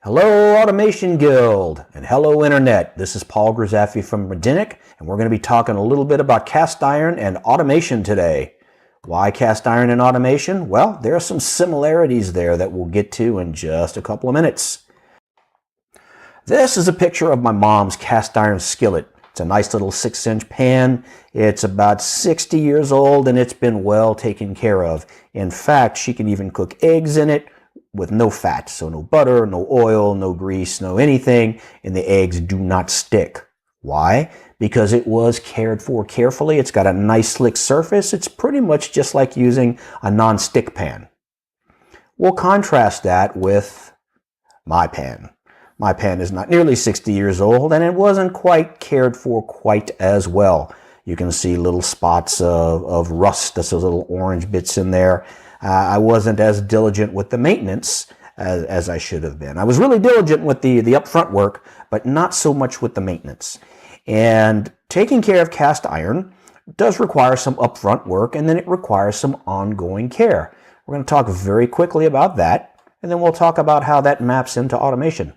Hello Automation Guild and hello Internet. This is Paul Grizzaffi from Medinic, and we're going to be talking a little bit about cast iron and automation today. Why cast iron and automation? Well, there are some similarities there that we'll get to in just a couple of minutes. This is a picture of my mom's cast iron skillet. It's a nice little 6-inch pan. It's about 60 years old and it's been well taken care of. In fact, she can even cook eggs in it with no fat, so no butter, no oil, no grease, no anything, and the eggs do not stick. Why? Because it was cared for carefully. It's got a nice slick surface. It's pretty much just like using a non-stick pan. We'll contrast that with my pan. My pan is not nearly 60 years old, and it wasn't quite cared for quite as well. You can see little spots of rust, those little orange bits in there. I wasn't as diligent with the maintenance as I should have been. I was really diligent with the upfront work, but not so much with the maintenance. And taking care of cast iron does require some upfront work, and then it requires some ongoing care. We're going to talk very quickly about that, and then we'll talk about how that maps into automation.